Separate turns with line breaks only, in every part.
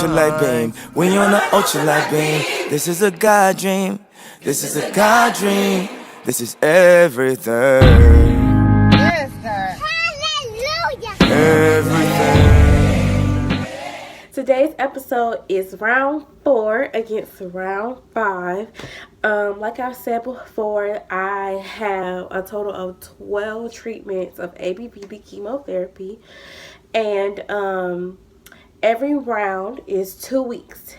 ultralight beam. We on the ultralight beam. This is a God dream. This is a God dream. This is everything.
Yes, God. Hallelujah.
Everything.
Today's episode is round 4 against round 5. Like I said before, I have a total of 12 treatments of ABBB chemotherapy, and every round is 2 weeks.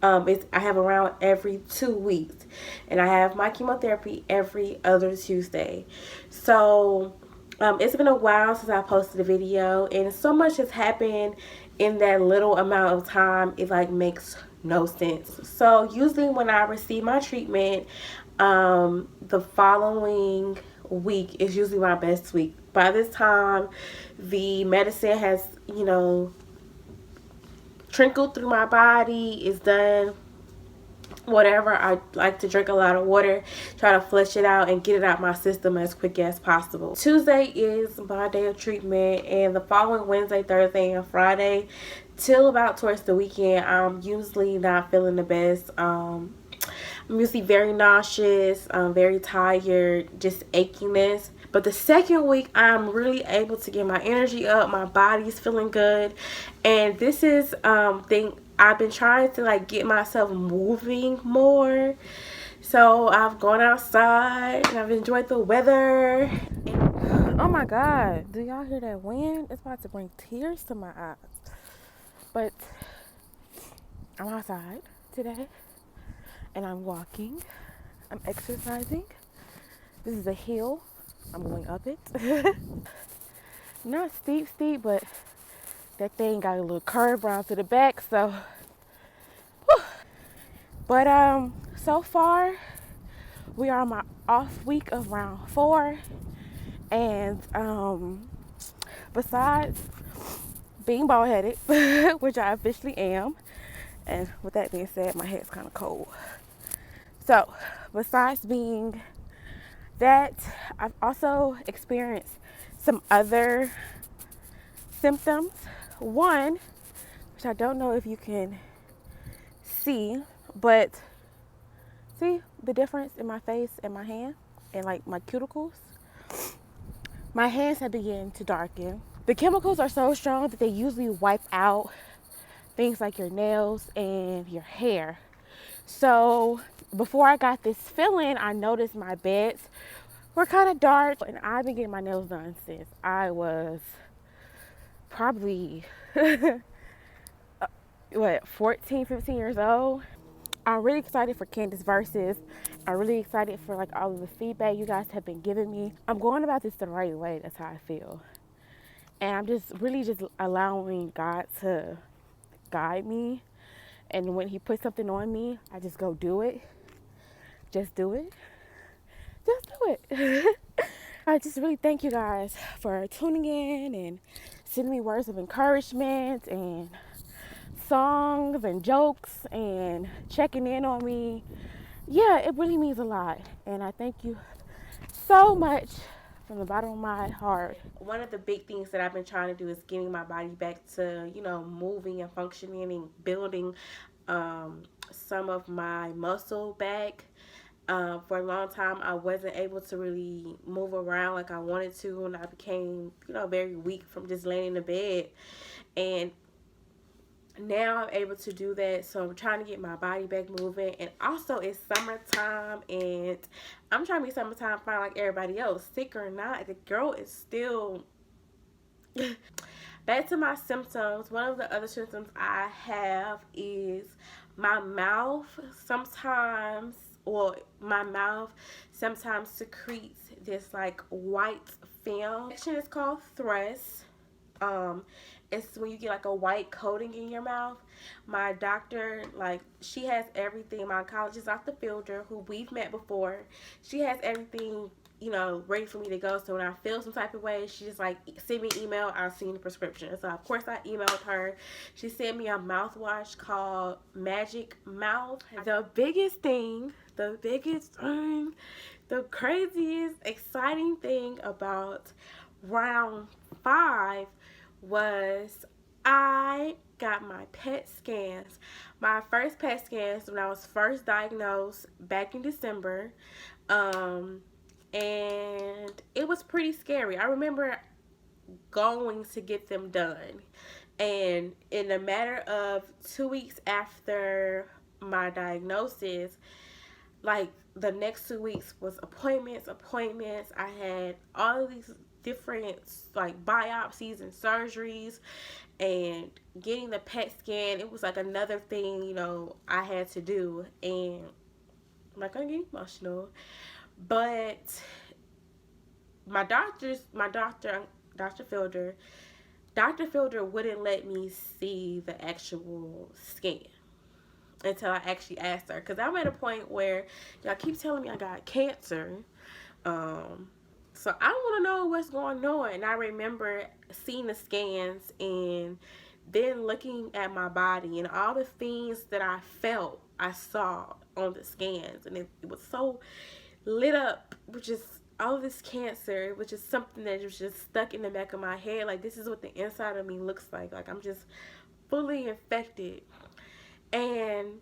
I have a round every 2 weeks, and I have my chemotherapy every other Tuesday. So it's been a while since I posted a video, and so much has happened in that little amount of time. It like makes no sense. So usually when I receive my treatment, the following week is usually my best week. By this time, the medicine has, trickled through my body, is done. Whatever, I like to drink a lot of water, try to flush it out and get it out my system as quick as possible. Tuesday is my day of treatment, and the following Wednesday, Thursday, and Friday till about towards the weekend, I'm usually not feeling the best. I'm usually very nauseous, very tired, just achiness. But the second week, I'm really able to get my energy up. My body's feeling good. And this is thing I've been trying to like get myself moving more. So I've gone outside and I've enjoyed the weather. And, oh my God, do y'all hear that wind? It's about to bring tears to my eyes. But I'm outside today and I'm walking. I'm exercising. This is a hill. I'm going up it. Not steep, but that thing got a little curve around to the back, so. Whew. But so far, we are on my off week of round 4, and besides being bald headed, which I officially am, and with that being said, my head's kind of cold. So, besides being that, I've also experienced some other symptoms. One, which I don't know if you can see, but see the difference in my face and my hand and like my cuticles? My hands have begun to darken. The chemicals are so strong that they usually wipe out things like your nails and your hair. So before I got this feeling, I noticed my beds were kind of dark, and I've been getting my nails done since I was probably 14, 15 years old. I'm really excited for Candace Versus. I'm really excited for like all of the feedback you guys have been giving me. I'm going about this the right way. That's how I feel. And I'm just really just allowing God to guide me. And when he puts something on me, I just go do it. Just do it. Just do it. I just really thank you guys for tuning in and sending me words of encouragement and songs and jokes and checking in on me. Yeah, it really means a lot, and I thank you so much from the bottom of my heart. One of the big things that I've been trying to do is getting my body back to, moving and functioning and building some of my muscle back. For a long time, I wasn't able to really move around like I wanted to, and I became, very weak from just laying in the bed. And now I'm able to do that, so I'm trying to get my body back moving. And also, it's summertime, and I'm trying to be summertime fine like everybody else. Sick or not, the girl is still. Back to my symptoms. One of the other symptoms I have is my mouth sometimes, or my mouth sometimes secretes this like white film. It's called thrush. It's when you get like a white coating in your mouth. My doctor, like, she has everything. My oncologist, Dr. Fielder, who we've met before, she has everything, ready for me to go. So when I feel some type of way, she just like send me an email. I'll send the prescription. So of course I emailed her. She sent me a mouthwash called Magic Mouth. The craziest, exciting thing about round 5 was I got my PET scans. My first PET scans when I was first diagnosed back in December. And it was pretty scary. I remember going to get them done. And in a matter of 2 weeks after my diagnosis, like the next 2 weeks was appointments. I had all of these different like biopsies and surgeries and getting the PET scan. It was like another thing, you know, I had to do. And I'm not gonna get emotional, but Dr. Fielder wouldn't let me see the actual scan until I actually asked her. Because I'm at a point where y'all keep telling me I got cancer. So I want to know what's going on. And I remember seeing the scans and then looking at my body and all the things that I felt I saw on the scans. And it was so lit up with just all of this cancer. It was just something that was just stuck in the back of my head. Like, this is what the inside of me looks like. Like, I'm just fully infected. And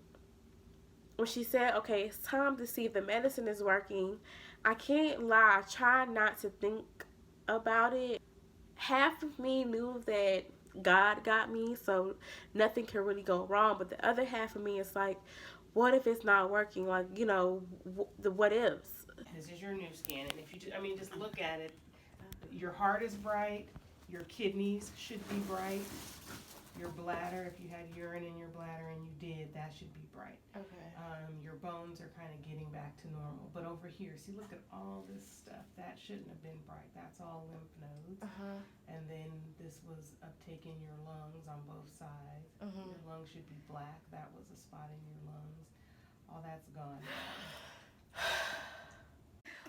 when she said, okay, it's time to see if the medicine is working, I can't lie, I tried not to think about it. Half of me knew that God got me, so nothing can really go wrong. But the other half of me is like, what if it's not working? Like, you know, the what ifs.
This is your new scan, and if you just, just look at it. Your heart is bright. Your kidneys should be bright. Your bladder, if you had urine in your bladder and you did, that should be bright.
Okay.
Your bones are kind of getting back to normal. But over here, see, look at all this stuff. That shouldn't have been bright. That's all lymph nodes. And then this was uptake in your lungs on both sides. Your lungs should be black. That was a spot in your lungs. All that's gone.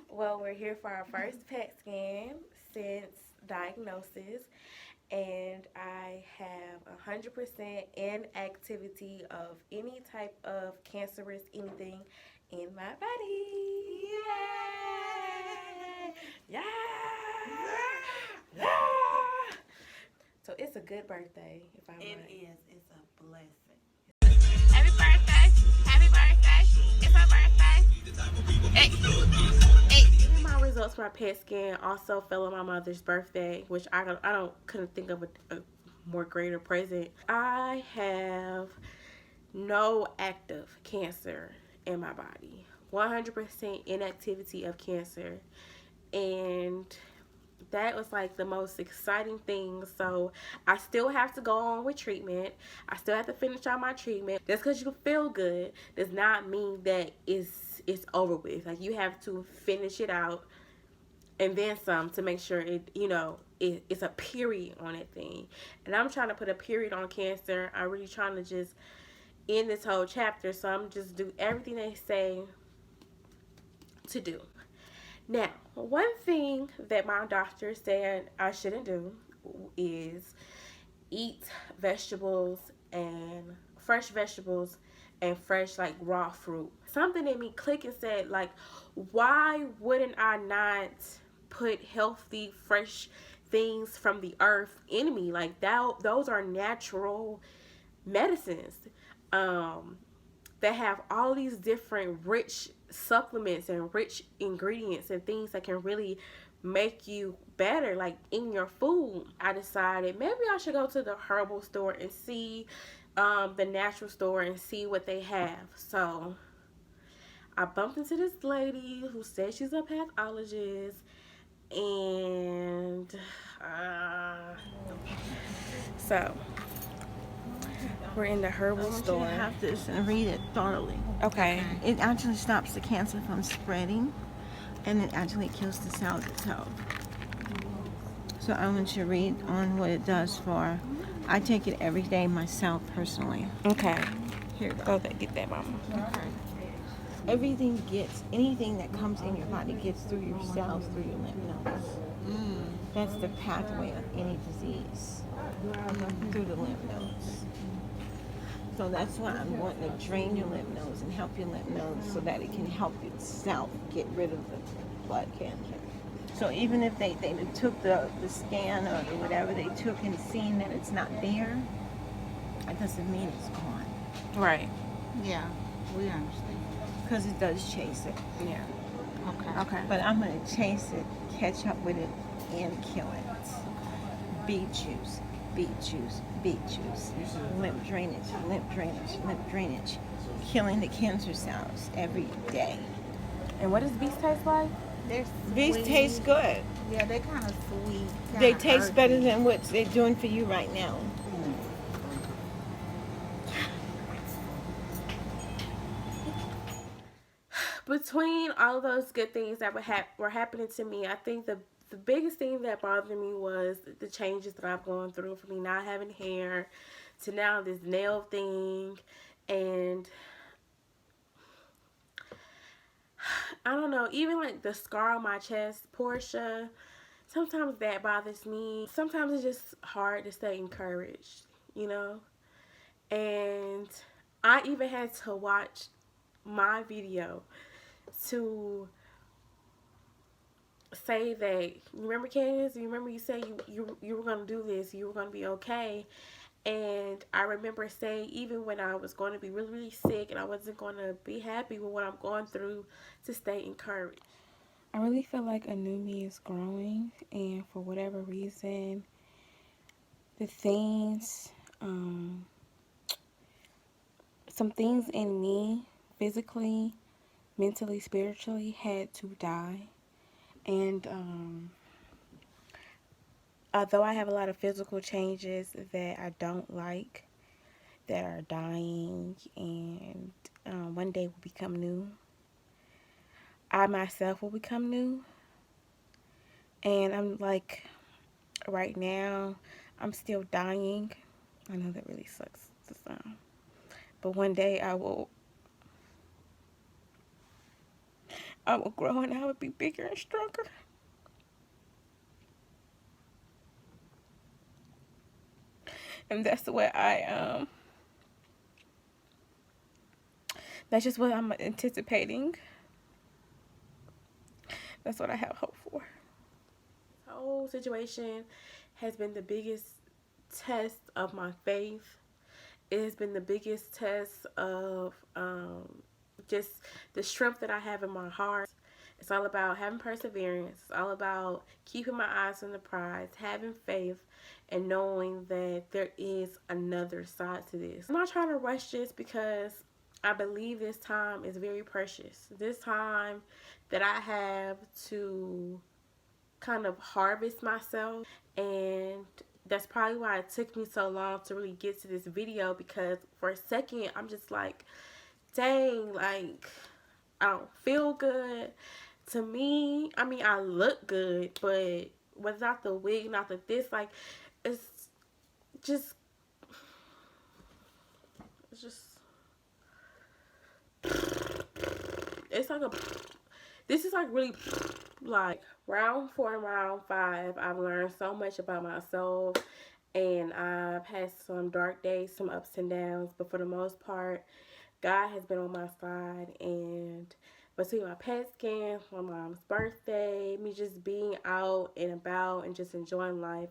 Well, we're here for our first PET scan since diagnosis. And I have 100% inactivity of any type of cancerous anything in my body. Yeah! Yeah! So it's a good birthday, if I might.
It is. It's a blessing.
Happy birthday! Happy birthday! It's my birthday! Hey! My results for my PET scan also fell on my mother's birthday, which I couldn't think of a more greater present. I have no active cancer in my body, 100% inactivity of cancer, and that was like the most exciting thing. So I still have to go on with treatment. I still have to finish out my treatment. Just because you feel good does not mean that it's over with. Like, you have to finish it out and then some to make sure it's a period on that thing. And I'm trying to put a period on cancer. I'm really trying to just end this whole chapter. So I'm just do everything they say to do. Now, one thing that my doctor said I shouldn't do is eat vegetables and fresh like raw fruit. Something in me clicked and said, like, why wouldn't I not put healthy, fresh things from the earth in me? Like, those are natural medicines that have all these different rich supplements and rich ingredients and things that can really make you better, like in your food. I decided maybe I should go to the herbal store and see the natural store and see what they have. So I bumped into this lady who said she's a pathologist, and so we're in the herbal store.
You have this and read it thoroughly.
Okay.
It actually stops the cancer from spreading, and it actually kills the cells itself. So I want you to read on what it does for. I take it every day myself personally.
Okay.
Here you go.
Go there, get that, mama.
Okay. Anything that comes in your body gets through your cells, through your lymph nodes. That's the pathway of any disease, through the lymph nodes. So that's why I'm wanting to drain your lymph nodes and help your lymph nodes so that it can help itself get rid of the blood cancer. So even if they took the scan or whatever they took and seen that it's not there, That doesn't mean it's gone.
Right.
Yeah, we understand.
Because it does chase it.
Yeah.
Okay.
Okay.
But I'm going to chase it, catch up with it, and kill it. Beet juice, beet juice, beet juice. Lymph drainage, lymph drainage, lymph drainage. Killing the cancer cells every day.
And what does beets taste like?
They're
These
sweet.
taste good.
Yeah, they're kind of sweet.
They
kinda
taste better
earthy.
than what they're doing for you right now.
Between all of those good things that were happening to me, I think the biggest thing that bothered me was the changes that I've gone through, from me not having hair to now this nail thing. And I don't know, even like the scar on my chest, Portia, sometimes that bothers me. Sometimes it's just hard to stay encouraged, you know? And I even had to watch my video to say that, remember, Candace, you remember you said you were going to do this, you were going to be okay. And I remember saying, even when I was going to be really, really sick and I wasn't going to be happy with what I'm going through, to stay encouraged. I really feel like a new me is growing, and for whatever reason, the things, some things in me, physically, mentally, spiritually, had to die. And although I have a lot of physical changes that I don't like, that are dying and one day will become new, I myself will become new. And I'm like, right now, I'm still dying. I know that really sucks to sound. But one day I will grow and I will be bigger and stronger. And that's what that's just what I'm anticipating. That's what I have hope for. The whole situation has been the biggest test of my faith. It has been the biggest test of just the strength that I have in my heart. It's all about having perseverance. It's all about keeping my eyes on the prize, having faith, and knowing that there is another side to this. I'm not trying to rush this because I believe this time is very precious. This time that I have to kind of harvest myself, and that's probably why it took me so long to really get to this video, because for a second I'm just like, dang, like I don't feel good. To me, I mean, I look good, but without the wig, not the this, like it's just it's like a, this is like really like round 4 and round 5. I've learned so much about myself, and I've had some dark days, some ups and downs, but for the most part, God has been on my side. And between my PET scan, my mom's birthday, me just being out and about and just enjoying life,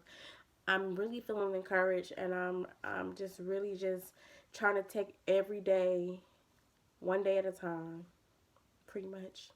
I'm really feeling encouraged, and I'm just really just trying to take every day one day at a time, pretty much.